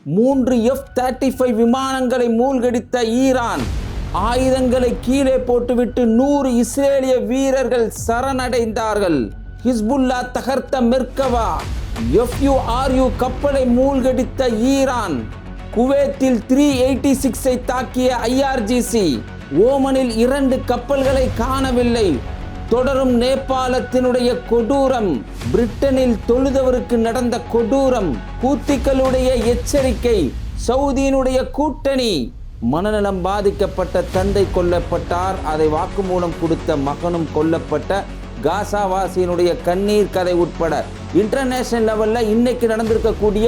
3 F-35 விமானங்களை மூழ்கடித்த Iran. ஆயுதங்களை கீழே போட்டுவிட்டு 100 இஸ்ரேலிய வீரர்கள் சரணடைந்தார்கள். ஹிஸ்புல்லா தகர்த்த மெர்கவா. FURU கப்பலை மூழ்கடித்த ஈரான். குவைத்தில் 386ஐ தாக்கிய IRGC. ஓமனில் 2 கப்பல்களை காணவில்லை. தொடரும் நேபாளத்தினுடைய கொடூரம். பிரிட்டனில் தொழுதவருக்கு நடந்த கொடூரம். ஹூத்திகளுடைய எச்சரிக்கை. சவுதியினுடைய கூட்டணி. மனநலம் பாதிக்கப்பட்ட தந்தை கொல்லப்பட்டார். அதை வாக்குமூலம் கொடுத்த மகனும் கொல்லப்பட்ட காசாவாசியினுடைய கண்ணீர் கதை உட்பட இன்டர்நேஷனல் லெவலில் இன்னைக்கு நடந்திருக்கக்கூடிய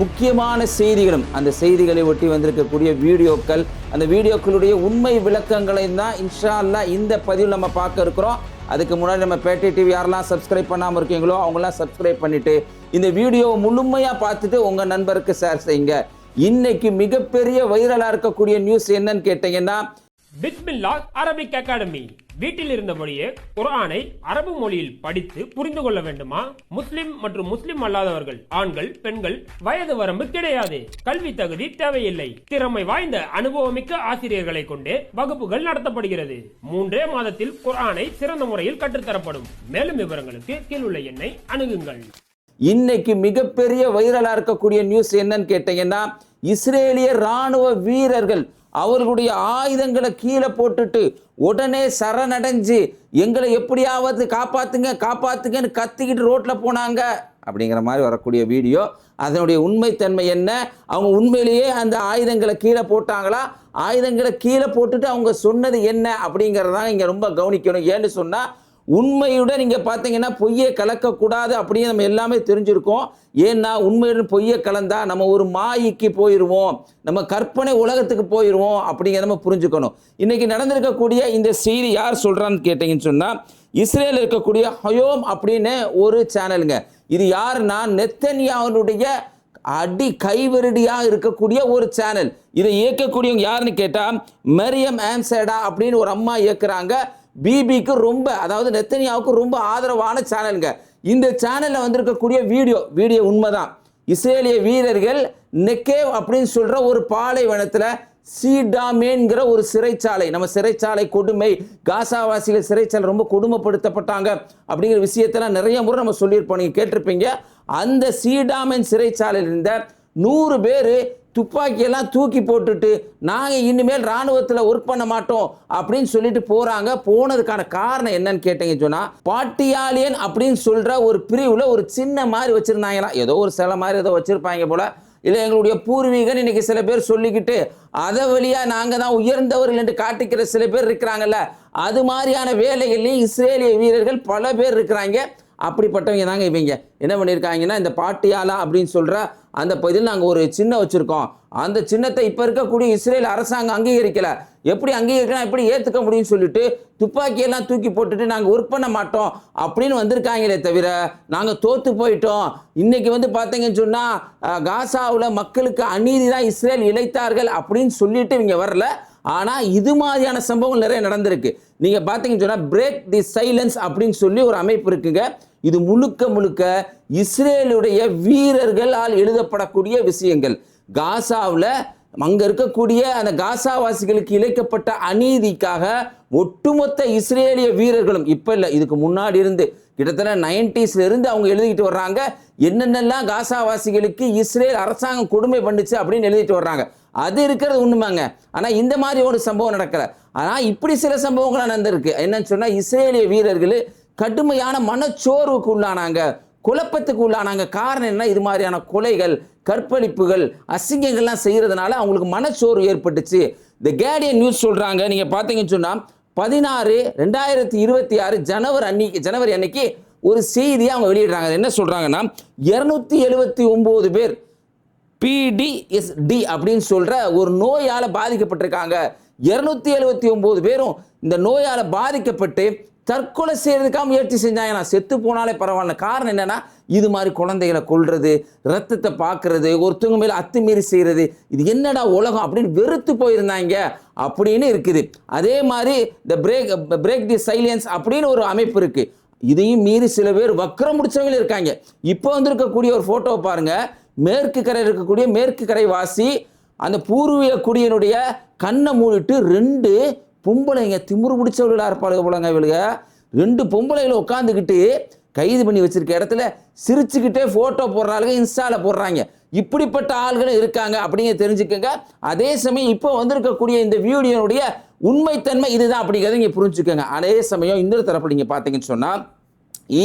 முக்கியமான செய்திகளும் அந்த செய்திகளை ஒட்டி வந்திருக்கக்கூடிய வீடியோக்கள், அந்த வீடியோக்களுடைய உண்மை விளக்கங்களை தான் இன்ஷா அல்லாஹ் இந்த பதிவில் நம்ம பார்க்க இருக்கிறோம். அதுக்கு முன்னாடி நம்ம பேட்டை டிவி யாரெல்லாம் சப்ஸ்கிரைப் பண்ணாமல் இருக்கீங்களோ அவங்களாம் சப்ஸ்கிரைப் பண்ணிட்டு இந்த வீடியோவை முழுமையாக பார்த்துட்டு உங்கள் நண்பருக்கு ஷேர் செய்யுங்க. இன்னைக்கு மிகப்பெரிய வைரலாக இருக்கக்கூடிய நியூஸ் என்னன்னு கேட்டீங்கன்னா, பிஸ்மில்லாஹ் அரபிக் அகாடமி. வீட்டில் இருந்தபடியே குர்ஆனை அரபு மொழியில் படித்து புரிந்து கொள்ள வேண்டுமா? முஸ்லிம் மற்றும் முஸ்லிம் அல்லாதவர்கள், ஆண்கள், பெண்கள், வயது வரம்பு கிடையாது. கல்வி தகுதி தேவையில்லை. திறமை வாய்ந்த அனுபவமிக்க ஆசிரியர்களை கொண்டே வகுப்புகள் நடத்தப்படுகிறது. 3 மாதத்தில் குர்ஆனை சிறந்த முறையில் கற்றுத்தரப்படும். மேலும் விவரங்களுக்கு கீழுள்ள எண்ணை அணுகுங்கள். இன்னைக்கு மிகப்பெரிய வைரலா இருக்கக்கூடிய நியூஸ் என்னன்னு கேட்டீங்கன்னா, இஸ்ரேலிய ராணுவ வீரர்கள் அவர்களுடைய ஆயுதங்களை கீழே போட்டுட்டு உடனே சரணடைஞ்சு எங்களை எப்படியாவது காப்பாத்துங்க காப்பாத்துங்கன்னு கத்திக்கிட்டு ரோட்ல போனாங்க அப்படிங்கிற மாதிரி வரக்கூடிய வீடியோ. அதனுடைய உண்மைத்தன்மை என்ன? அவங்க உண்மையிலேயே அந்த ஆயுதங்களை கீழே போட்டாங்களா? ஆயுதங்களை கீழே போட்டுட்டு அவங்க சொன்னது என்ன அப்படிங்கிறதான் இங்கே ரொம்ப கவனிக்கணும். ஏன்னு சொன்னால், உண்மையுடன் நீங்கள் பார்த்தீங்கன்னா பொய்யை கலக்கக்கூடாது அப்படின்னு நம்ம எல்லாமே தெரிஞ்சிருக்கோம். ஏன்னா உண்மையுடன் பொய்யை கலந்தா நம்ம ஒரு மாய்க்கு போயிடுவோம், நம்ம கற்பனை உலகத்துக்கு போயிடுவோம் அப்படிங்கிறத நம்ம புரிஞ்சுக்கணும். இன்னைக்கு நடந்திருக்கக்கூடிய இந்த செய்தி யார் சொல்கிறான்னு கேட்டீங்கன்னு சொன்னால், இஸ்ரேலில் இருக்கக்கூடிய ஹயோம் அப்படின்னு ஒரு சேனலுங்க. இது யாருன்னா நெத்தன்யாஹுவுடைய அடி கைவரடியாக இருக்கக்கூடிய ஒரு சேனல். இதை இயக்கக்கூடியவங்க யாருன்னு கேட்டால் மரியம் ஆம்சேடா அப்படின்னு ஒரு அம்மா இயக்குறாங்க. பிபிக்கு ரொம்ப, அதாவது நெத்தன்யாவுக்கு ரொம்ப ஆதரவான சேனலுங்க. இந்த சேனலில் வந்திருக்கக்கூடிய வீடியோ உண்மைதான். இஸ்ரேலிய வீரர்கள் நெக்கேவ் அப்படின்னு சொல்கிற ஒரு பாலைவனத்தில் சீடாமேன்கிற ஒரு சிறைச்சாலை, நம்ம சிறைச்சாலை கொடுமை, காசாவாசிகள் சிறைச்சாலை ரொம்ப கொடுமைப்படுத்தப்பட்டாங்க அப்படிங்கிற விஷயத்தெல்லாம் நிறைய முறை நம்ம சொல்லியிருப்போம், நீங்கள் கேட்டிருப்பீங்க. அந்த சீடாமேன் சிறைச்சாலையில் இருந்த 100 பேர் துப்பாக்கியெல்லாம் தூக்கி போட்டுட்டு நாங்கள் இனிமேல் இராணுவத்தில் ஒர்க் பண்ண மாட்டோம் அப்படின்னு சொல்லிட்டு போகிறாங்க. போனதுக்கான காரணம் என்னன்னு கேட்டீங்கன்னு சொன்னால், பாட்டியாலியன் அப்படின்னு சொல்கிற ஒரு பிரிவில் ஒரு சின்ன மாதிரி வச்சுருந்தாங்களாம். ஏதோ ஒரு சிலை மாதிரி ஏதோ வச்சுருப்பாங்க போல். இல்லை எங்களுடைய பூர்வீகன் இன்னைக்கு சில பேர் சொல்லிக்கிட்டு அதை வழியாக நாங்கள் தான் உயர்ந்தவர்கள் என்று காட்டிக்கிற சில பேர் இருக்கிறாங்கல்ல, அது மாதிரியான வேலைகள்லையும் இஸ்ரேலிய வீரர்கள் பல பேர் இருக்கிறாங்க. அப்படிப்பட்டவங்க தாங்க இவங்க. என்ன பண்ணியிருக்காங்கன்னா, இந்த பாட்டியாலா அப்படின்னு சொல்கிற அந்த பகுதியில் நாங்கள் ஒரு சின்னம் வச்சுருக்கோம். அந்த சின்னத்தை இப்போ இருக்கக்கூடிய இஸ்ரேல் அரசாங்கம் அங்கீகரிக்கலை. எப்படி அங்கீகரிக்கலாம், எப்படி ஏற்றுக்க முடியும்னு சொல்லிட்டு துப்பாக்கியெல்லாம் தூக்கி போட்டுட்டு நாங்கள் ஒர்க் பண்ண மாட்டோம் அப்படின்னு வந்திருக்காங்களே தவிர நாங்கள் தோற்று போயிட்டோம். இன்றைக்கி பார்த்தீங்கன்னு சொன்னால் காசாவில் மக்களுக்கு அநீதி தான் இஸ்ரேல் இழைத்தார்கள் அப்படின்னு சொல்லிட்டு இவங்க வரல. ஆனால் இது மாதிரியான சம்பவங்கள் நிறைய நடந்திருக்கு. நீங்கள் பார்த்தீங்கன்னு சொன்னால் பிரேக் தி சைலன்ஸ் அப்படின்னு சொல்லி ஒரு அமைப்பு இருக்குங்க. இது முழுக்க இஸ்ரேலுடைய வீரர்களால் எழுதப்படக்கூடிய விஷயங்கள். காசாவில் அங்கே இருக்கக்கூடிய அந்த காசாவாசிகளுக்கு இழைக்கப்பட்ட அநீதிக்காக ஒட்டுமொத்த இஸ்ரேலிய வீரர்களும் இப்போ இல்லை, இதுக்கு முன்னாடி இருந்து கிட்டத்தட்ட 90s இருந்து அவங்க எழுதிக்கிட்டு வர்றாங்க. என்னென்னலாம் காசாவாசிகளுக்கு இஸ்ரேல் அரசாங்கம் கொடுமை பண்ணுச்சு அப்படின்னு எழுதிட்டு வர்றாங்க. அது இருக்கிறது உண்மைங்க. ஆனால் இந்த மாதிரி ஒரு சம்பவம் நடக்கலை. ஆனால் இப்படி சில சம்பவங்கள் நடந்திருக்கு. என்னன்னு சொன்னால், இஸ்ரேலிய வீரர்கள் கடுமையான மனச்சோர்வுக்கு உள்ளானாங்க, குழப்பத்துக்கு உள்ளானாங்க. காரணம் என்ன? இது மாதிரியான கொலைகள், கற்பழிப்புகள், அசிங்கங்கள்லாம் செய்கிறதுனால அவங்களுக்கு மனச்சோர்வு ஏற்பட்டுச்சு. தி கார்டியன் நியூஸ் சொல்கிறாங்க. நீங்கள் பார்த்தீங்கன்னு சொன்னால் 16/2026 ஜனவரி அன்னைக்கு ஒரு செய்தியை அவங்க வெளியிடுறாங்க. என்ன சொல்கிறாங்கன்னா, 279 பேர் PTSD அப்படின்னு சொல்கிற ஒரு நோயால் பாதிக்கப்பட்டிருக்காங்க. 279 பேரும் இந்த நோயால் பாதிக்கப்பட்டு தற்கொலை செய்யறதுக்காக முயற்சி செஞ்சாங்க. நான் செத்து போனாலே பரவாயில்ல. காரணம் என்னன்னா, இது மாதிரி குழந்தைகளை கொல்றது, ரத்தத்தை பார்க்கறது, ஒருத்தவங்க மேலே அத்துமீறி செய்கிறது, இது என்னடா உலகம் அப்படின்னு வெறுத்து போயிருந்தாங்க அப்படின்னு இருக்குது. அதே மாதிரி இந்த பிரேக் தி சைலன்ஸ் அப்படின்னு ஒரு அமைப்பு இருக்குது. இதையும் மீறி சில பேர் வக்கரம் முடிச்சவங்களும் இருக்காங்க. இப்போ வந்திருக்கக்கூடிய ஒரு ஃபோட்டோவை பாருங்க. மேற்கு கரை இருக்கக்கூடிய மேற்கு கரை வாசி அந்த பூர்வீக குடியினுடைய கண்ணை மூடிட்டு 2 பொம்பளைங்க திமுரு பிடிச்சவர்களாக இருப்பாளுங்க போலங்க. இவளுங்க 2 பொம்பளைகளை உட்காந்துக்கிட்டு கைது பண்ணி வச்சிருக்க இடத்துல சிரிச்சுக்கிட்டே ஃபோட்டோ போடுறாளுங்க, இன்ஸ்டாவில் போடுறாங்க. இப்படிப்பட்ட ஆள்களும் இருக்காங்க அப்படிங்க தெரிஞ்சுக்கங்க. அதே சமயம் இப்போ வந்திருக்கக்கூடிய இந்த வீடியோனுடைய உண்மைத்தன்மை இதுதான் அப்படிங்கிறத நீங்கள் புரிஞ்சுக்கோங்க. அதே சமயம் இன்னொரு தரப்பு நீங்கள் பார்த்தீங்கன்னு சொன்னால்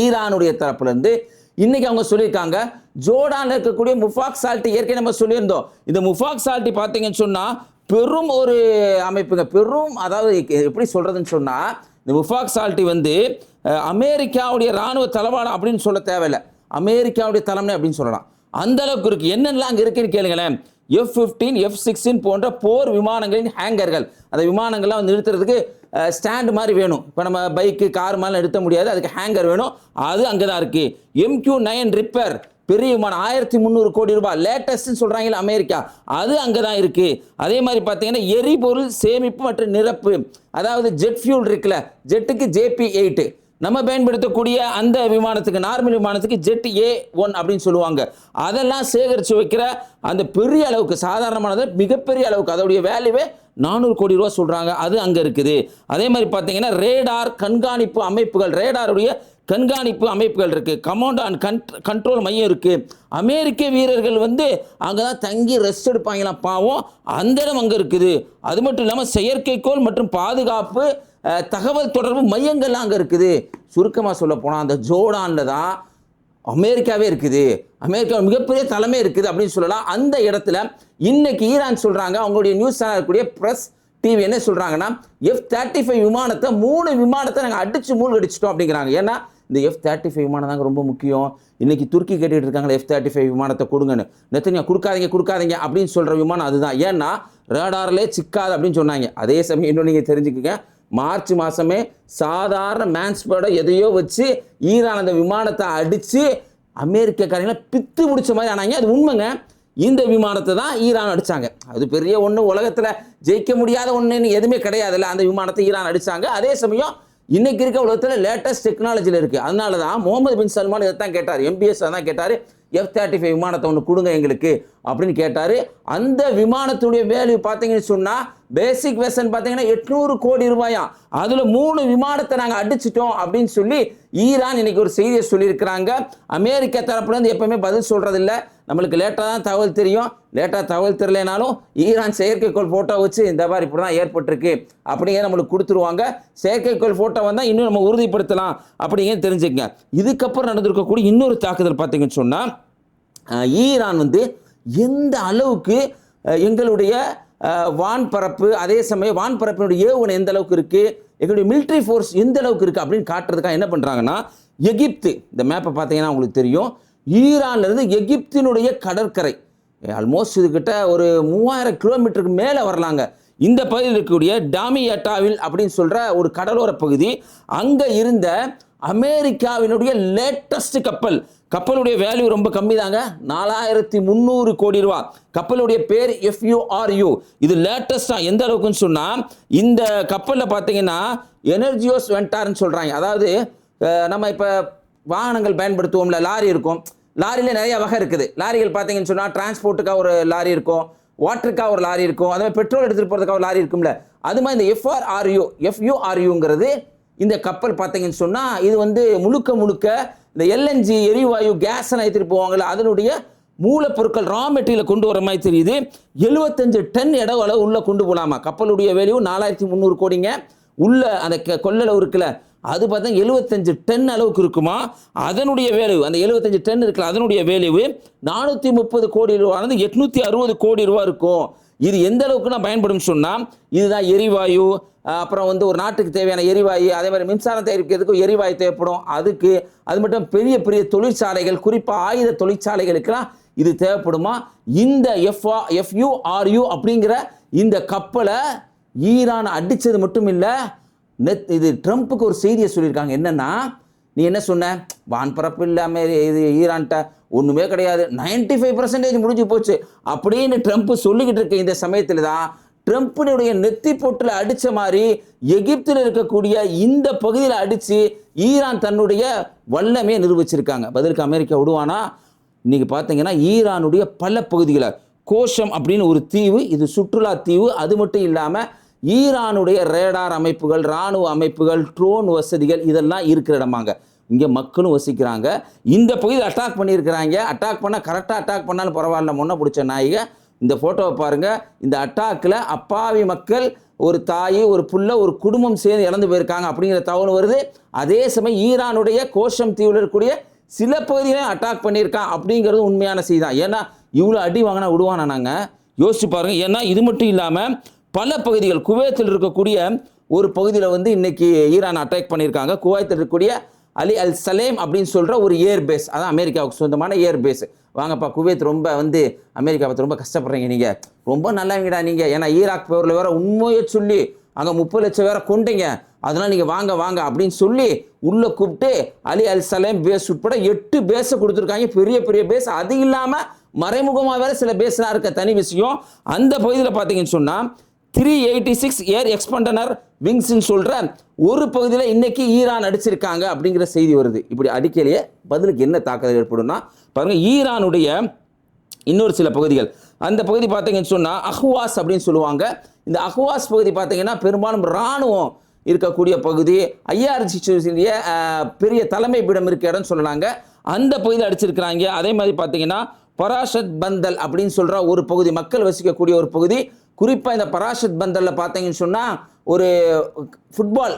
ஈரானுடைய தரப்புலேருந்து இன்னைக்கு அவங்க சொல்லியிருக்காங்க, ஜோர்டானில் இருக்கக்கூடிய முஃபாக் சால்ட்டி ஏற்கனவே நம்ம சொல்லியிருந்தோம். இந்த முஃபாக் சால்ட்டி பார்த்தீங்கன்னு சொன்னால் பெரும் ஒரு அமைப்புங்க, பெரும் அதாவது எப்படி சொல்கிறதுன்னு சொன்னால் இந்த முஃபாக் சால்ட்டி வந்து அமெரிக்காவுடைய இராணுவ தளவாடம் அப்படின்னு சொல்ல தேவையில்லை, அமெரிக்காவுடைய தலைமை அப்படின்னு சொல்லலாம். அந்த அளவுக்கு இருக்குது. என்னென்னலாம் அங்கே இருக்குன்னு கேளுங்களேன். F-15, F-16 போன்ற போர் விமானங்களின் ஹேங்கர்கள், அந்த விமானங்கள்லாம் வந்து நிறுத்துறதுக்கு ஸ்டாண்டு மாதிரி வேணும். இப்போ நம்ம பைக்கு கார் மாதிரிலாம் நிறுத்த முடியாது, அதுக்கு ஹேங்கர் வேணும். அது அங்கே தான் இருக்குது. MQ-9 ரிப்பர் பெரிய விமானம் 1300 கோடி ரூபாய் லேட்டஸ்ட்னு சொல்கிறாங்களே அமெரிக்கா, அது அங்கே தான் இருக்குது. அதே மாதிரி பார்த்தீங்கன்னா எரிபொருள் சேமிப்பு மற்றும் நிரப்பு, அதாவது ஜெட் ஃபியூல் இருக்குல்ல, ஜெட்டுக்கு JP-8 நம்ம பயன்படுத்தக்கூடிய அந்த விமானத்துக்கு நார்மல் விமானத்துக்கு ஜெட் A1 அப்படின்னு சொல்லுவாங்க. அதெல்லாம் சேகரித்து வைக்கிற அந்த பெரிய அளவுக்கு சாதாரணமானது மிகப்பெரிய அளவுக்கு அதோடைய வேல்யூவே 400 கோடி ரூபா சொல்கிறாங்க, அது அங்கே இருக்குது. அதே மாதிரி பார்த்தீங்கன்னா ரேடார் கண்காணிப்பு அமைப்புகள், ரேடாருடைய கண்காணிப்பு அமைப்புகள் இருக்குது. கமாண்ட் அண்ட் கண்ட்ரோல் மையம் இருக்குது. அமெரிக்க வீரர்கள் வந்து அங்கே தான் தங்கி ரெஸ்ட் எடுப்பாங்களாம் பாவம், அந்த இடம் அங்கே இருக்குது. அது மட்டும் இல்லாமல் செயற்கைக்கோள் மற்றும் பாதுகாப்பு தகவல் தொடர்பு மையங்கள்லாம் அங்கே இருக்குது. சுருக்கமாக சொல்ல போனால் அந்த ஜோர்டானில் தான் அமெரிக்காவே இருக்குது, அமெரிக்கா மிகப்பெரிய தலைமை இருக்குது அப்படின்னு சொல்லலாம். அந்த இடத்துல இன்னைக்கு ஈரான் சொல்கிறாங்க, அவங்களுடைய நியூஸ் சேனல் இருக்கக்கூடிய ப்ரெஸ் டிவி என்ன சொல்கிறாங்கன்னா F-35 விமானத்தை 3 விமானத்தை நாங்கள் அடித்து மூழ்கடிச்சிட்டோம் அப்படிங்கிறாங்க. ஏன்னா இந்த F-35 விமானம் தாங்க ரொம்ப முக்கியம். இன்னைக்கு துருக்கி கேட்டுக்கிட்டு இருக்காங்களே F-35 விமானத்தை கொடுங்கன்னு. நெத்தனியா கொடுக்காதீங்க அப்படின்னு சொல்கிற விமானம் அதுதான். ஏன்னா ரேடார்லே சிக்காது அப்படின்னு சொன்னாங்க. அதே சமயம் இன்னும் நீங்கள் தெரிஞ்சுக்கங்க, மார்ச் மாதமே சாதாரண மேன்ஸ்பேர்டை எதையோ வச்சு ஈரான் அந்த விமானத்தை அடித்து அமெரிக்காரங்களை பித்து முடிச்ச மாதிரி ஆனாங்க. அது உண்மைங்க. இந்த விமானத்தை தான் ஈரான் அடித்தாங்க. அது பெரிய ஒன்று, உலகத்தில் ஜெயிக்க முடியாத ஒன்றுன்னு எதுவுமே கிடையாதுல்ல, அந்த விமானத்தை ஈரான் அடித்தாங்க. அதே சமயம் இன்னைக்கு இருக்க உலகத்தில் லேட்டஸ்ட் டெக்னாலஜியில் இருக்குது. அதனால தான் முகமது பின் சல்மான் இதை தான் கேட்டார், MBS தான் கேட்டார், F-35 விமானத்தை ஒன்று கொடுங்க எங்களுக்கு அப்படின்னு கேட்டார். அந்த விமானத்துடைய வேல்யூ பார்த்தீங்கன்னு சொன்னால் பேசிக் வெர்ஷன் பார்த்தீங்கன்னா 800 கோடி ரூபாயா. அதில் 3 விமானத்தை நாங்கள் அடிச்சிட்டோம் அப்படின்னு சொல்லி ஈரான் இன்னைக்கு ஒரு செய்தியை சொல்லியிருக்கிறாங்க. அமெரிக்கா தரப்புலேருந்து எப்பவுமே பதில் சொல்கிறதில்ல, நம்மளுக்கு லேட்டாக தான் தகவல் தெரியும். லேட்டாக தகவல் தெரியலனாலும் ஈரான் செயற்கைக்கோள் ஃபோட்டோ வச்சு இந்த மாதிரி இப்படி தான் ஏற்பட்டிருக்கு அப்படிங்கிற நம்மளுக்கு கொடுத்துருவாங்க. செயற்கைக்கோள் ஃபோட்டோ வந்தால் இன்னும் நம்ம உறுதிப்படுத்தலாம் அப்படிங்கிறது தெரிஞ்சுக்கங்க. இதுக்கப்புறம் நடந்திருக்கக்கூடிய இன்னொரு தாக்குதல் பார்த்தீங்கன்னு சொன்னால் ஈரான் வந்து எந்த அளவுக்கு எங்களுடைய வான்பரப்பு, அதே சமயம் வான்பரப்பினுடைய ஏவுகணை எந்த அளவுக்கு இருக்குது, எங்களுடைய மிலிட்ரி ஃபோர்ஸ் எந்த அளவுக்கு இருக்குது அப்படின்னு காட்டுறதுக்காக என்ன பண்ணுறாங்கன்னா எகிப்து, இந்த மேப்பை பார்த்தீங்கன்னா உங்களுக்கு தெரியும், ஈரான்லேருந்து எகிப்தினுடைய கடற்கரை ஆல்மோஸ்ட் இதுக்கிட்ட ஒரு 3000 கிலோமீட்டருக்கு மேலே வரலாங்க. இந்த பகுதியில் இருக்கக்கூடிய டாமியட்டாவில் அப்படின்னு சொல்கிற ஒரு கடலோர பகுதி, அங்கே இருந்த அமெரிக்காவினுடைய லேட்டஸ்ட் கப்பலுடைய வேல்யூ ரொம்ப கம்மி தாங்க, 4300 கோடி ரூபா. கப்பலுடைய பேர் FURU. இது லேட்டஸ்டாக எந்த அளவுக்குன்னு சொன்னால் இந்த கப்பலில் பார்த்தீங்கன்னா எனர்ஜியோஸ் வென்டார்னு சொல்கிறாங்க. அதாவது நம்ம இப்போ வாகனங்கள் பயன்படுத்துவோம்ல, லாரி இருக்கும், லாரியில் நிறைய வகை இருக்குது. லாரிகள் பார்த்தீங்கன்னு சொன்னால் டிரான்ஸ்போர்ட்டுக்காக ஒரு லாரி இருக்கும், வாட்டருக்காக ஒரு லாரி இருக்கும், அதே மாதிரி பெட்ரோல் எடுத்துகிட்டு போகிறதுக்காக ஒரு லாரி இருக்கும்ல, அது மாதிரி இந்த FURUங்கிறது இந்த கப்பல் பார்த்தீங்கன்னு சொன்னால் இது வந்து முழுக்க இந்த LNG எரிவாயு கேஸ் எடுத்துகிட்டு போவாங்கள்ல, அதனுடைய மூலப்பொருட்கள் ரா மெட்டீரியலை கொண்டு வர மாதிரி தெரியுது. 75 டன் இடம் அளவு உள்ளே கொண்டு போகலாமா. கப்பலுடைய வேல்யூ 4300 கோடிங்க. உள்ள அந்த கொள்ளளவு இருக்குல்ல, அது பார்த்தா 75 டன் அளவுக்கு இருக்குமா. அதனுடைய வேல்யூ அந்த 75 டன் இருக்குல்ல, அதனுடைய வேல்யூ 430 கோடி ரூபாய் 860 கோடி ரூபா இருக்கும். இது எந்த அளவுக்கு நான் பயன்படும் சொன்னால் இதுதான் எரிவாயு, அப்புறம் வந்து ஒரு நாட்டுக்கு தேவையான எரிவாயு, அதே மாதிரி மின்சாரம் தயாரிக்கிறதுக்கு எரிவாயு தேவைப்படும். அதுக்கு அது மட்டும் பெரிய பெரிய தொழிற்சாலைகள், குறிப்பாக ஆயுத தொழிற்சாலைகளுக்கெல்லாம் இது தேவைப்படுமா. இந்த FURU அப்படிங்கிற இந்த கப்பலை ஈரான் அடித்தது மட்டும் இல்லை, இது ட்ரம்ப்புக்கு ஒரு செய்தியை சொல்லியிருக்காங்க. என்னன்னா, நீ என்ன சொன்ன, வான்பரப்பு இல்லாமல் இது ஈரான்ட்ட ஒன்றுமே கிடையாது, 95% முடிஞ்சு போச்சு அப்படின்னு ட்ரம்ப் சொல்லிக்கிட்டு இருக்க இந்த சமயத்தில் தான் ட்ரம்ப்பினுடைய நெத்தி போட்டில் அடித்த மாதிரி எகிப்தில் இருக்கக்கூடிய இந்த பகுதியில் அடித்து ஈரான் தன்னுடைய வல்லமையை நிரூபிச்சிருக்காங்க. பதிலுக்கு அமெரிக்கா விடுவானா? இன்றைக்கி பார்த்தீங்கன்னா ஈரானுடைய பல பகுதிகளை கோஷம் அப்படின்னு ஒரு தீவு, இது சுற்றுலா தீவு. அது மட்டும் இல்லாமல் ஈரானுடைய ரேடார் அமைப்புகள், இராணுவ அமைப்புகள், ட்ரோன் வசதிகள் இதெல்லாம் இருக்கிற இடமாங்க. இங்கே மக்களும் வசிக்கிறாங்க. இந்த பகுதியில் அட்டாக் பண்ணியிருக்கிறாங்க. அட்டாக் பண்ணால் கரெக்டாக அட்டாக் பண்ணாலும் பரவாயில்ல, முன்ன பிடிச்ச நாய்க. இந்த ஃபோட்டோவை பாருங்கள். இந்த அட்டாக்கில் அப்பாவி மக்கள், ஒரு தாய், ஒரு புள்ள, ஒரு குடும்பம் சேர்ந்து இறந்து போயிருக்காங்க அப்படிங்கிற தகவல் வருது. அதே சமயம் ஈரானுடைய கோஷம் தீவில் இருக்கக்கூடிய சில பகுதிகளையும் அட்டாக் பண்ணியிருக்கான் அப்படிங்கிறது உண்மையான செய்தி தான். ஏன்னா இவ்வளோ அடி வாங்கினா விடுவானா நாங்கள் யோசிச்சு பாருங்கள். ஏன்னா இது மட்டும் இல்லாமல் பல பகுதிகள், குவைத்தில் இருக்கக்கூடிய ஒரு பகுதியில் வந்து இன்னைக்கு ஈரான் அட்டாக் பண்ணியிருக்காங்க. குவைத்தில் இருக்கக்கூடிய அலி அல் சலேம் அப்படின்னு சொல்கிற ஒரு ஏர்பேஸ், அதான் அமெரிக்காவுக்கு சொந்தமான ஏர்பேஸ். வாங்கப்பா, குவைத் ரொம்ப வந்து அமெரிக்காவை ரொம்ப கஷ்டப்படுறீங்க, நீங்கள் ரொம்ப நல்லவங்கடா நீங்கள். ஏன்னா ஈராக் போரில் வேற உண்மையை சொல்லி அங்கே 30 லட்சம் வேற கொண்டீங்க, அதெல்லாம் நீங்கள் வாங்க வாங்க அப்படின்னு சொல்லி உள்ளே கூப்பிட்டு அலி அல் சலேம் பேஸ் உட்பட 8 பேஸை கொடுத்துருக்காங்க. பெரிய பெரிய பேஸ். அது இல்லாமல் மறைமுகமாக வேற சில பேஸ்லாம் இருக்க தனி விஷயம். அந்த பகுதியில் பார்த்தீங்கன்னு சொன்னால் 386 ஏர் எக்ஸ்பண்டனர் விங்ஸ்ன்னு சொல்கிற ஒரு பகுதியில் இன்னைக்கு ஈரான் அடிச்சிருக்காங்க அப்படிங்கிற செய்தி வருது. இப்படி அடிக்கலையே பதிலுக்கு என்ன தாக்குதல் ஏற்படும்னா பாருங்கள், ஈரானுடைய இன்னொரு சில பகுதிகள், அந்த பகுதி பார்த்தீங்கன்னு சொன்னால் அஹ்வாஸ் அப்படின்னு சொல்லுவாங்க. இந்த அஹ்வாஸ் பகுதி பார்த்தீங்கன்னா பெரும்பாலும் இராணுவம் இருக்கக்கூடிய பகுதி, ஐஆர்ஜிசியுடைய பெரிய தலைமை பீடம் இருக்க இடம்னு சொல்லலாங்க. அந்த பகுதியில் அடிச்சிருக்கிறாங்க. அதே மாதிரி பார்த்தீங்கன்னா பராஷத் பந்தல் அப்படின்னு சொல்கிற ஒரு பகுதி, மக்கள் வசிக்கக்கூடிய ஒரு பகுதி. குறிப்பாக இந்த பராஷத் பந்தலில் பார்த்தீங்கன்னு சொன்னால் ஒரு ஃபுட்பால்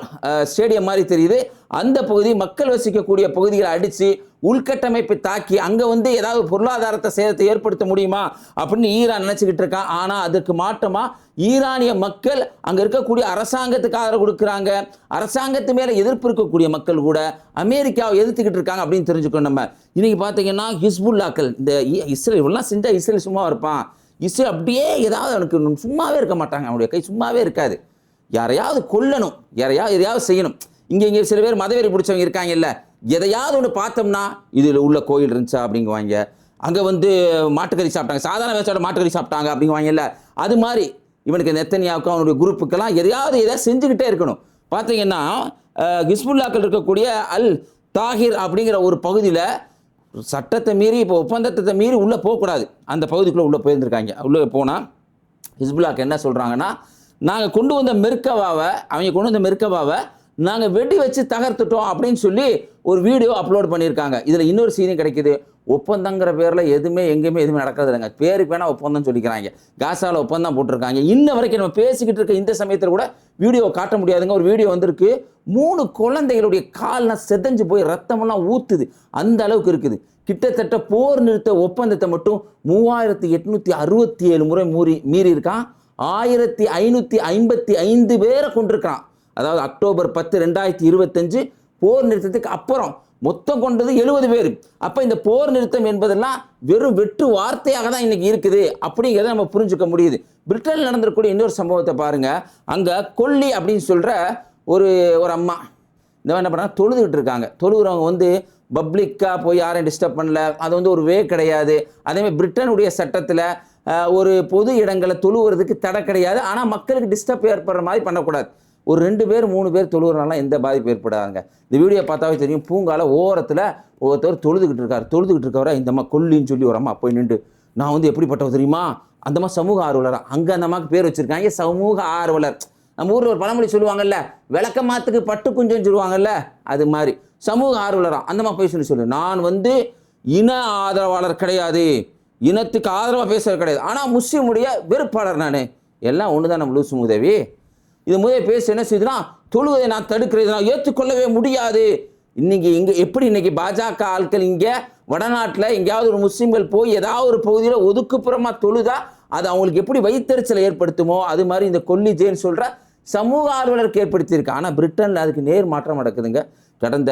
ஸ்டேடியம் மாதிரி தெரியுது. அந்த பகுதி மக்கள் வசிக்கக்கூடிய பகுதிகளை அடித்து உள்கட்டமைப்பை தாக்கி அங்கே வந்து ஏதாவது பொருளாதாரத்தை சேதத்தை ஏற்படுத்த முடியுமா அப்படின்னு ஈரான் நினச்சிக்கிட்டு இருக்கான். ஆனால் அதுக்கு மாற்றமாக ஈரானிய மக்கள் அங்கே இருக்கக்கூடிய அரசாங்கத்துக்கு ஆதரவு கொடுக்குறாங்க. அரசாங்கத்து மேலே எதிர்ப்பு இருக்கக்கூடிய மக்கள் கூட அமெரிக்காவை எதிர்த்துக்கிட்டு இருக்காங்க அப்படின்னு தெரிஞ்சுக்கணும். நம்ம இன்னைக்கு பார்த்தீங்கன்னா ஹிஸ்புல்லாக்கள், இந்த இஸ்ரேல் இவெல்லாம் செஞ்சால் இஸ்ரேல் சும்மா இருப்பான், இஸ்ரேல் அப்படியே ஏதாவது அவனுக்கு சும்மாவே இருக்க மாட்டாங்க, அவனுடைய கை சும்மாவே இருக்காது. யாரையாவது கொல்லணும், எதையாவது செய்யணும். இங்கே சில பேர் மதவெறி பிடிச்சவங்க இருக்காங்கல்ல, எதையாவது ஒன்று பார்த்தோம்னா இதில் உள்ள கோயில் இருந்துச்சா அப்படிங்குவாங்க, அங்கே வந்து மாட்டுக்கறி சாப்பிட்டாங்க, சாதாரண வேச்சோட மாட்டுக்கறி சாப்பிட்டாங்க அப்படிங்குவாங்கல்ல. அது மாதிரி இவனுக்கு நெத்தனியாவுக்கு அவனுடைய குரூப்புக்கெல்லாம் எதையாவது செஞ்சுக்கிட்டே இருக்கணும். பார்த்தீங்கன்னா ஹிஸ்புல்லாக்கள் இருக்கக்கூடிய அல் தாகிர் அப்படிங்கிற ஒரு பகுதியில் சட்டத்தை மீறி, இப்போ ஒப்பந்தத்தை மீறி உள்ளே போகக்கூடாது, அந்த பகுதிக்குள்ளே உள்ளே போயிருந்துருக்காங்க. உள்ளே போனால் ஹிஸ்புல்லாக்கு என்ன சொல்கிறாங்கன்னா, நாங்கள் கொண்டு வந்த மெர்கவாவை நாங்கள் வெடி வச்சு தகர்த்துட்டோம் அப்படின்னு சொல்லி ஒரு வீடியோ அப்லோட் பண்ணியிருக்காங்க. இதில் இன்னொரு சீனும் கிடைக்குது. ஒப்பந்தங்கிற பேரில் எங்கேயுமே எதுவுமே நடக்கிறது இல்லைங்க. பேருக்கு வேணால் ஒப்பந்தம் சொல்லிக்கிறாங்க. காசாவில் ஒப்பந்தம் போட்டிருக்காங்க. இன்ன வரைக்கும் நம்ம பேசிக்கிட்டு இருக்க இந்த சமயத்தில் கூட வீடியோ காட்ட முடியாதுங்க. ஒரு வீடியோ வந்திருக்கு, 3 குழந்தைகளுடைய கால்லாம் செதஞ்சு போய் ரத்தமெல்லாம் ஊற்றுது, அந்த அளவுக்கு இருக்குது. கிட்டத்தட்ட போர் நிறுத்த ஒப்பந்தத்தை மட்டும் 3867 முறை மீறி இருக்கான். 1555 பேரை கொண்டிருக்கான். அதாவது அக்டோபர் 10, 2025 போர் நிறுத்தத்துக்கு அப்புறம் மொத்தம் கொண்டது 70 பேர். அப்போ இந்த போர் நிறுத்தம் என்பதெல்லாம் வெறும் வெற்று வார்த்தையாக தான் இன்னைக்கு இருக்குது அப்படிங்கிறத நம்ம புரிஞ்சுக்க முடியுது. பிரிட்டனில் நடந்திருக்கக்கூடிய இன்னொரு சம்பவத்தை பாருங்க. அங்கே கொல்லி அப்படின்னு சொல்கிற ஒரு அம்மா இந்த என்ன பண்ணால் தொழுதுகிட்டு இருக்காங்க. தொழுகிறவங்க வந்து பப்ளிக்காக போய் யாரையும் டிஸ்டர்ப் பண்ணல, அது வந்து ஒரு வே கிடையாது. அதேமாதிரி பிரிட்டனுடைய சட்டத்தில் ஒரு பொது இடங்களை தொழுவுறதுக்கு தடை கிடையாது. ஆனால் மக்களுக்கு டிஸ்டர்ப் ஏற்படுற மாதிரி பண்ணக்கூடாது. ஒரு 2 பேர் 3 பேர் தொழுகிறனால எந்த பாதிப்பு ஏற்படாதுங்க. இந்த வீடியோ பார்த்தாவே தெரியும். பூங்கால ஓரத்தில் ஒருத்தர் தொழுதுகிட்டு இருக்கவரை இந்த அம்மா கொல்லின்னு சொல்லி ஒரு அம்மா போய் நின்று, நான் வந்து எப்படிப்பட்டவர் தெரியுமா, அந்த அம்மா சமூக ஆர்வலர். அங்கே அந்த அம்மாவுக்கு பேர் வச்சுருக்காங்க சமூக ஆர்வலர். நம்ம ஊரில் ஒரு பழமொழி சொல்லுவாங்கல்ல, விளக்க மாத்துக்கு பட்டு குஞ்சம் சொல்லுவாங்கல்ல, அது மாதிரி சமூக ஆர்வலராக அந்த மாதிரி போய் சொல்லு, நான் வந்து இன ஆதரவாளர் கிடையாது, இனத்துக்கு ஆதரவாக பேசுறது கிடையாது, ஆனால் முஸ்லீமுடைய வெறுப்பாளர் நான். எல்லாம் ஒன்று தான் நம்ம லூசு உதவி. இது முதல் பேச என்ன செய்யுதுன்னா, தொழுவதை நான் தடுக்கிறது, நான் ஏற்றுக்கொள்ளவே முடியாது. இன்னைக்கு பாஜக ஆட்கள் இங்கே வடநாட்டில் எங்கேயாவது ஒரு முஸ்லீம்கள் போய் ஏதாவது ஒரு பகுதியில் ஒதுக்குப்புறமாக தொழுதா அது அவங்களுக்கு எப்படி வைத்தறிச்சலை ஏற்படுத்துமோ அது மாதிரி இந்த கொல்லி ஜெயின் சொல்கிற சமூக ஆர்வலருக்கு ஏற்படுத்தியிருக்கு. ஆனால் பிரிட்டனில் அதுக்கு நேர் மாற்றம் நடக்குதுங்க. கடந்த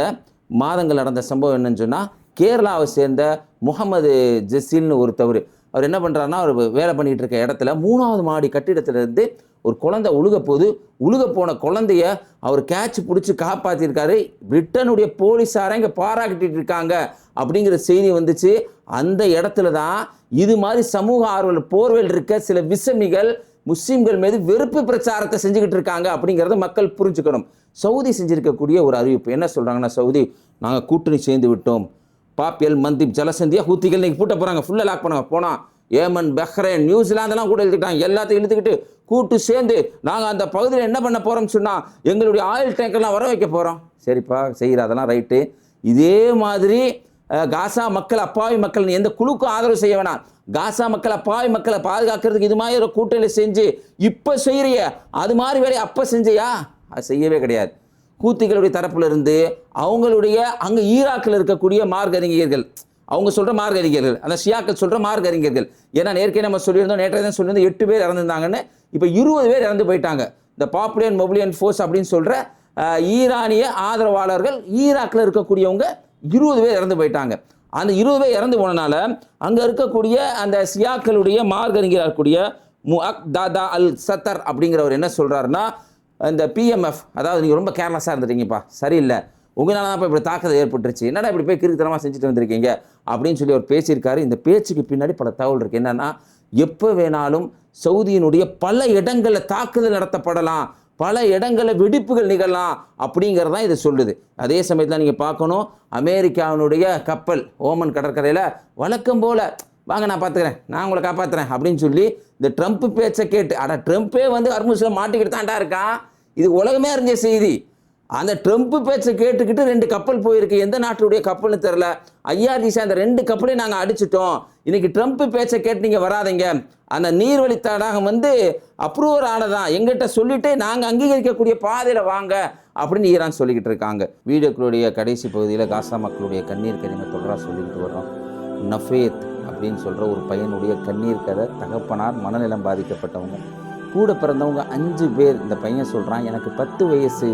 மாதங்கள் நடந்த சம்பவம் என்னன்னு சொன்னால், கேரளாவை சேர்ந்த முகமது ஜசீல்னு ஒருத்தவர், அவர் என்ன பண்ணுறாருன்னா, அவர் வேலை பண்ணிகிட்டு இருக்க இடத்துல 3வது மாடி கட்டிடத்திலிருந்து ஒரு குழந்தை உழுக போன குழந்தைய அவர் கேட்ச் பிடிச்சி காப்பாற்றிருக்காரு. பிரிட்டனுடைய போலீஸாரை இங்கே பாராட்டிட்டு இருக்காங்க அப்படிங்கிற செய்தி வந்துச்சு. அந்த இடத்துல தான் இது மாதிரி சமூக ஆர்வலர் போர்வேல் இருக்க சில விசமிகள் முஸ்லீம்கள் மீது வெறுப்பு பிரச்சாரத்தை செஞ்சுக்கிட்டு இருக்காங்க அப்படிங்கிறத மக்கள் புரிஞ்சுக்கணும். சவுதி செஞ்சிருக்கக்கூடிய ஒரு அறிவிப்பு என்ன சொல்கிறாங்கன்னா, சவுதி நாங்கள் கூட்டணி சேர்ந்து விட்டோம், பாப்பியல் மந்திப் ஜலசந்தியா ஹூத்திகள் இன்னைக்கு பூட்ட போகிறாங்க, ஃபுல்லாக லாக் பண்ணுங்க. போனால் ஏமன், பஹ்ரைன், நியூசிலாந்தெல்லாம் கூட எழுதிக்கிட்டாங்க. எல்லாத்தையும் இழுத்துக்கிட்டு கூட்டு சேர்ந்து நாங்கள் அந்த பகுதியில் என்ன பண்ண போகிறோம்னு சொன்னால் எங்களுடைய ஆயில் டேங்கர்லாம் வர வைக்க போகிறோம். சரிப்பா, செய்கிற அதெல்லாம் ரைட்டு. இதே மாதிரி காசா மக்கள், அப்பாவி மக்கள், எந்த குழுக்கும் ஆதரவு செய்ய வேணாம். காசா மக்கள், அப்பாவி மக்களை பாதுகாக்கிறதுக்கு இது மாதிரி ஒரு கூட்டணி செஞ்சு இப்போ செய்கிறிய அது மாதிரி வேலையை அப்போ செஞ்சியா? அது செய்யவே கிடையாது. ஹூத்திகளுடைய தரப்புல இருந்து அவங்களுடைய அங்கே ஈராக்கில் இருக்கக்கூடிய மார்க் அறிஞர்கள், அவங்க சொல்கிற மார்க் அறிஞர்கள், அந்த ஷியாக்கள் சொல்கிற மார்க் அறிஞர்கள், ஏன்னா நேற்கே நம்ம சொல்லியிருந்தோம், நேற்றைய தான் சொல்லியிருந்தோம் 8 பேர் இறந்துருந்தாங்கன்னு. இப்போ 20 பேர் இறந்து போயிட்டாங்க. இந்த பாப்புலர் மொபிலியன் ஃபோர்ஸ் அப்படின்னு சொல்கிற ஈரானிய ஆதரவாளர்கள் ஈராக்கில் இருக்கக்கூடியவங்க 20 பேர் இறந்து போயிட்டாங்க. அந்த 20 பேர் இறந்து போனனால அங்கே இருக்கக்கூடிய அந்த சியாக்களுடைய மார்க் அறிஞராக இருக்கக்கூடிய முஅக்தாதா அல் சத்தர் அப்படிங்கிறவர் என்ன சொல்கிறாருன்னா, இந்த PMF, அதாவது நீங்கள் ரொம்ப கேர்லெஸ்ஸாக இருந்துட்டீங்கப்பா, சரியில்லை, உங்களால் தான் இப்போ இப்படி தாக்குதல் ஏற்பட்டுருச்சு, என்னடா இப்படி போய் கிறுக்குத்தனமாக செஞ்சுட்டு வந்திருக்கீங்க அப்படின்னு சொல்லி அவர் பேசியிருக்காரு. இந்த பேச்சுக்கு பின்னாடி பல தகவல் இருக்குது. என்னென்னா, எப்போ வேணாலும் சவுதியினுடைய பல இடங்களில் தாக்குதல் நடத்தப்படலாம், பல இடங்களில் வெடிப்புகள் நிகழலாம் அப்படிங்கிறதான் இது சொல்லுது. அதே சமயத்தில் நீங்கள் பார்க்கணும், அமெரிக்காவினுடைய கப்பல் ஓமன் கடற்கரையில் வழக்கம் போல் வாங்க நான் பார்த்துக்கிறேன், நான் உங்களை காப்பாற்றுறேன் அப்படின்னு சொல்லி இந்த ட்ரம்ப் பேச்சை கேட்டு, ட்ரம்ப்பே வந்து ஹர்முஸில் மாட்டிக்கிட்டு தான்டா இருக்கான், இது உலகமே அறிஞ்ச செய்தி. அந்த ட்ரம்ப் பேச்சை கேட்டுக்கிட்டு 2 கப்பல் போயிருக்கு, எந்த நாட்டுடைய கப்பல்னு தெரில, IRGC அந்த 2 கப்பலையும் நாங்கள் அடிச்சிட்டோம், இன்னைக்கு ட்ரம்ப் பேச்சை கேட்டு நீங்கள் வராதிங்க, அந்த நீர்வழி தடாகம் வந்து அப்ரூவர் ஆனதான், எங்கிட்ட சொல்லிட்டு நாங்கள் அங்கீகரிக்கக்கூடிய பாதையில் வாங்க அப்படின்னு ஈரான் சொல்லிக்கிட்டு இருக்காங்க. வீடியோக்களுடைய கடைசி பகுதியில் காசா மக்களுடைய கண்ணீர் கரிமை தொடராக சொல்லிக்கிட்டு வர்றோம். நஃபேத் அப்படின்னு சொல்கிற ஒரு பையனுடைய கண்ணீர் கதை, தகப்பனார் மனநலம் பாதிக்கப்பட்டவங்க, கூட பிறந்தவங்க 5 பேர். இந்த பையன் சொல்கிறான், எனக்கு 10 வயசு,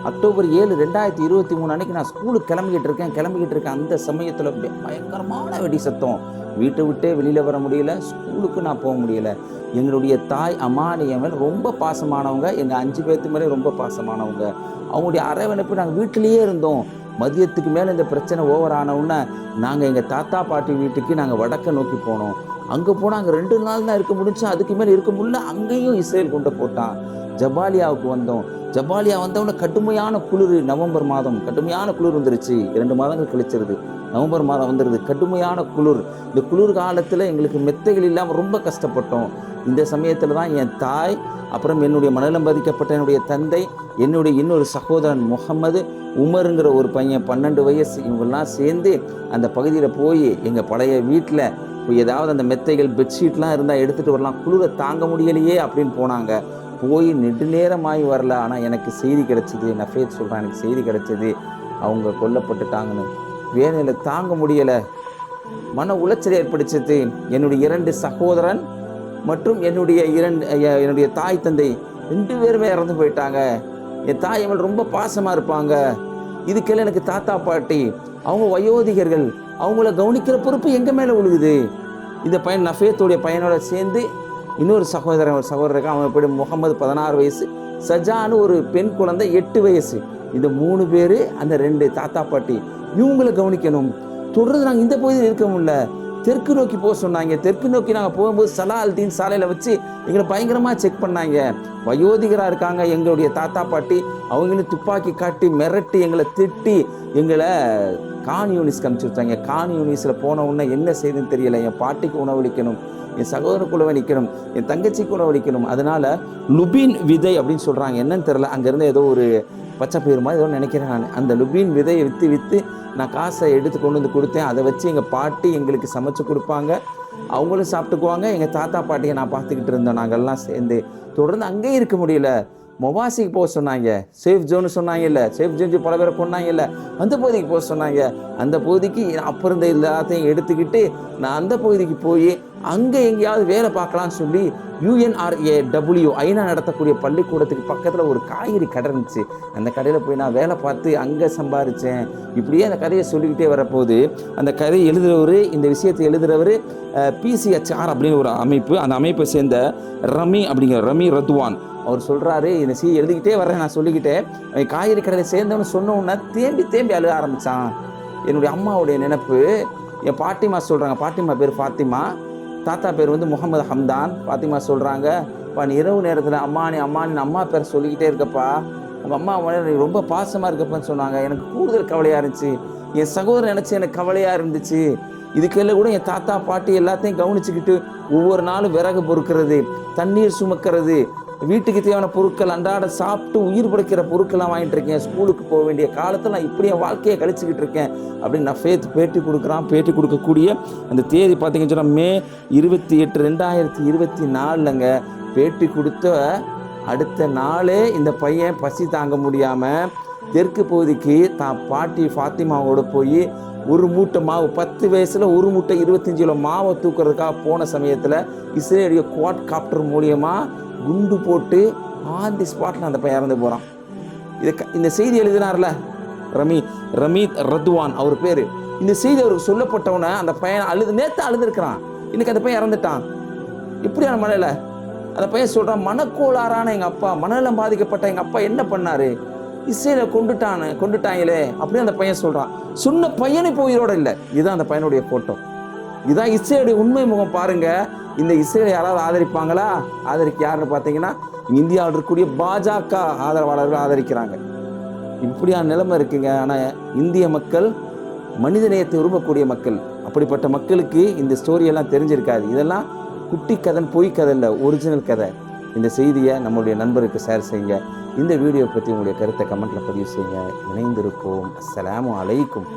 அக்டோபர் 7, 2023 அன்றைக்கி நான் ஸ்கூலுக்கு கிளம்பிக்கிட்டு இருக்கேன். அந்த சமயத்தில் பயங்கரமான வெடி சத்தம், வீட்டை விட்டே வெளியில் வர முடியல, ஸ்கூலுக்கு நான் போக முடியலை. எங்களுடைய தாய் அமானிய மேல் ரொம்ப பாசமானவங்க, எங்கள் 5 பேர்த்து மேலே ரொம்ப பாசமானவங்க, அவங்களுடைய அரவணைப்பு நாங்கள் வீட்டிலேயே இருந்தோம். மதியத்துக்கு மேலே இந்த பிரச்சனை ஓவர் ஆனவுடனே நாங்கள் எங்கள் தாத்தா பாட்டி வீட்டுக்கு நாங்கள் வடக்க நோக்கி போனோம். அங்கே போனால் அங்கே 2 நாள் தான் இருக்க முடிஞ்சு, அதுக்கு மேலே இருக்க முடியல. அங்கேயும் இஸ்ரேல் கொண்டு போட்டான். ஜபாலியாவுக்கு வந்தோம். ஜபாலியா வந்தவொடனே கடுமையான குளிர், நவம்பர் மாதம் கடுமையான குளிர் வந்துருச்சு. 2 மாதங்கள் கழிச்சிருது, நவம்பர் மாதம் வந்துடுது, கடுமையான குளிர். இந்த குளிர் காலத்தில் எங்களுக்கு மெத்தைகள் இல்லாமல் ரொம்ப கஷ்டப்பட்டோம். இந்த சமயத்தில் தான் என் தாய், அப்புறம் என்னுடைய மனநலம் பாதிக்கப்பட்ட என்னுடைய தந்தை, என்னுடைய இன்னொரு சகோதரன் முகமது, உமருங்கிற ஒரு பையன் 12 வயசு, இவங்கெல்லாம் சேர்ந்து அந்த பகுதியில் போய் எங்கள் பழைய வீட்டில் ஏதாவது அந்த மெத்தைகள் பெட்ஷீட்லாம் இருந்தால் எடுத்துகிட்டு வரலாம், குளிரை தாங்க முடியலையே அப்படின்னு போனாங்க. போய் நெடுநேரமாகி வரல, ஆனால் எனக்கு செய்தி கிடச்சிது. நஃபேத் சொல்கிறான், எனக்கு செய்தி கிடச்சிது, அவங்க கொல்லப்பட்டுட்டாங்கன்னு. வேலையில் தாங்க முடியலை, மன உளைச்சல் ஏற்படுச்சது. என்னுடைய 2 சகோதரன் மற்றும் என்னுடைய தாய் தந்தை 2 பேருமே இறந்து போயிட்டாங்க. என் தாய் மேல் ரொம்ப பாசமாக இருப்பாங்க. இதுக்கெல்லாம் எனக்கு தாத்தா பாட்டி, அவங்க வயோதிகர்கள், அவங்கள கவனிக்கிற பொறுப்பு எங்கள் மேலே விழுகுது. இந்த பையன் நஃபேத்துடைய பையனோட சேர்ந்து இன்னொரு சகோதரருக்கு, அவன் எப்படி முகமது 16 வயசு, சஜான்னு ஒரு பெண் குழந்தை 8 வயசு. இந்த 3 பேர், அந்த 2 தாத்தா பாட்டி, இவங்களை கவனிக்கணும். தொடர்ந்து நாங்கள் இந்த பகுதியில் இருக்க முடியல, தெற்கு நோக்கி போக சொன்னாங்க. தெற்கு நோக்கி நாங்கள் போகும்போது சலால்தீன் சாலையில் வச்சு எங்களை பயங்கரமாக செக் பண்ணாங்க. வயோதிகராக இருக்காங்க எங்களுடைய தாத்தா பாட்டி, அவங்களும் துப்பாக்கி காட்டி மிரட்டி எங்களை திட்டி எங்களை கான் யூனிஸ்க்கு அனுப்பிச்சி வச்சாங்க. கான் யூனிஸில் போன உடனே என்ன செய்யுதுன்னு தெரியலை. என் பாட்டிக்கு உணவளிக்கணும், என் சகோதரனுக்கு உணவளிக்கணும், என் தங்கச்சிக்கு உணவளிக்கணும். அதனால் லுபின் விதை அப்படின்னு சொல்கிறாங்க, என்னன்னு தெரில. அங்கேருந்து ஏதோ ஒரு பச்சை பயிர் மாதிரி ஏதோ நினைக்கிறேன் நான். அந்த லுபின் விதையை விற்று நான் காசை எடுத்து கொண்டு வந்து கொடுத்தேன். அதை வச்சு எங்கள் பாட்டி எங்களுக்கு சமைச்சு கொடுப்பாங்க, அவங்களும் சாப்பிட்டுக்குவாங்க. எங்கள் தாத்தா பாட்டியை நான் பார்த்துக்கிட்டு இருந்தோம் நாங்கள்லாம் சேர்ந்து. தொடர்ந்து அங்கேயும் இருக்க முடியல. மொவாசிக்கு போக சொன்னாங்க, சேஃப் ஜோன்னு சொன்னாங்கல்ல, சேஃப் ஜோன் பல பேரை கொண்டாங்கல்ல, அந்த பகுதிக்கு போக சொன்னாங்க. அந்த பகுதிக்கு அப்புறம் இந்த எல்லாத்தையும் எடுத்துக்கிட்டு நான் அந்த பகுதிக்கு போய் அங்கே எங்கேயாவது வேலை பார்க்கலான்னு சொல்லி UNRAW ஐநா நடத்தக்கூடிய பள்ளிக்கூடத்துக்கு பக்கத்தில் ஒரு காய்கறி கடை இருந்துச்சு. அந்த கடையில் போய் நான் வேலை பார்த்து அங்கே சம்பாரித்தேன். இப்படியே அந்த கதையை சொல்லிக்கிட்டே வரப்போது, அந்த கதையை எழுதுகிறவர், இந்த விஷயத்தை எழுதுகிறவர் PCHR அப்படின்னு ஒரு அமைப்பு, அந்த அமைப்பை சேர்ந்த ரமி ரத்வான். அவர் சொல்கிறாரு, இந்த எழுதிக்கிட்டே வர்றேன், நான் சொல்லிக்கிட்டேன், காய்கறி கடையில் சேர்ந்தவன்னு சொன்னோன்னா தேம்பி அழுக ஆரம்பித்தான். என்னுடைய அம்மாவுடைய நினைப்பு. என் பாட்டிமா சொல்கிறாங்க, பாட்டிமா பேர் ஃபாத்திமா, தாத்தா பேர் வந்து முகமது ஹம்தான். பாத்திமா சொல்கிறாங்க, நீ இரவு நேரத்தில் அம்மானி அம்மா பேர் சொல்லிக்கிட்டே இருக்கப்பா, உங்கள் அம்மா நீ ரொம்ப பாசமாக இருக்கப்பன்னு சொன்னாங்க. எனக்கு கூடுதல் கவலையாக இருந்துச்சு. என் சகோதரன் நினச்சி எனக்கு கவலையாக இருந்துச்சு. இதுக்கெல்லாம் கூட என் தாத்தா பாட்டி எல்லாத்தையும் கவனிச்சுக்கிட்டு ஒவ்வொரு நாளும் விறகு பொறுக்கிறது, தண்ணீர் சுமக்கிறது, வீட்டுக்கு தேவையான பொருட்கள், அன்றாட சாப்பிட்டு உயிர் பிடிக்கிற பொருட்கள்லாம் வாங்கிட்டு இருக்கேன். ஸ்கூலுக்கு போக வேண்டிய காலத்தில் நான் இப்படி என் வாழ்க்கையை கழிச்சுக்கிட்டு இருக்கேன் அப்படின்னு நஃபேத் பேட்டி கொடுக்குறான். பேட்டி கொடுக்கக்கூடிய அந்த தேதி பார்த்தீங்கன்னு சொன்னால் May 28, 2024ங்க. பேட்டி கொடுத்த அடுத்த நாளே இந்த பையன் பசி தாங்க முடியாமல் தெற்கு பகுதிக்கு தான் பாட்டி ஃபாத்திமாவோட போய் ஒரு மூட்டை மாவு, 10 வயசில் ஒரு மூட்டை 25 கிலோ மாவை தூக்குறதுக்காக போன சமயத்தில் இஸ்ரேலிய குவாட் காப்டர் மூலியமாக குண்டு போட்டு ஆன் தி ஸ்பாட்டில் அந்த பையன் இறந்து போகிறான். இந்த செய்தி எழுதினார்ல ரமீத் ரத்வான் அவர் பேர். இந்த செய்தி அவருக்கு சொல்லப்பட்டவன அந்த பையன் நேற்று அழுதுருக்கிறான். இன்னைக்கு அந்த பையன் இறந்துட்டான். இப்படியான மலையில் அந்த பையன் சொல்கிறான், மனக்கோளாறான எங்கள் அப்பா, மனநலம் பாதிக்கப்பட்ட எங்கள் அப்பா என்ன பண்ணார், இஸ்ரேலை கொண்டுட்டாங்களே அப்படின்னு அந்த பையன் சொல்கிறான். சொன்ன பையனை இப்போ உயிரோட இல்லை. இதுதான் அந்த பையனுடைய ஃபோட்டோ. இதுதான் இஸ்ரேலுடைய உண்மை முகம். பாருங்க, இந்த இஸ்ரேலை யாராவது ஆதரிப்பாங்களா? யாருன்னு பார்த்தீங்கன்னா இந்தியாவில் இருக்கக்கூடிய பாஜக ஆதரவாளர்கள் ஆதரிக்கிறாங்க. இப்படியான நிலைமை இருக்குங்க. ஆனால் இந்திய மக்கள் மனிதநேயத்தை விரும்பக்கூடிய மக்கள். அப்படிப்பட்ட மக்களுக்கு இந்த ஸ்டோரியெல்லாம் தெரிஞ்சிருக்காது. இதெல்லாம் குட்டி கதை, பொய் கதை இல்லை, ஒரிஜினல் கதை. இந்த செய்தியை நம்மளுடைய நண்பருக்கு ஷேர் செய்யுங்க. இந்த வீடியோ பற்றி உங்களுடைய கருத்தை கமெண்ட்டில் பதிவு செய்யுங்க. இணைந்திருப்போம். அஸ்ஸலாமு அலைக்கும்.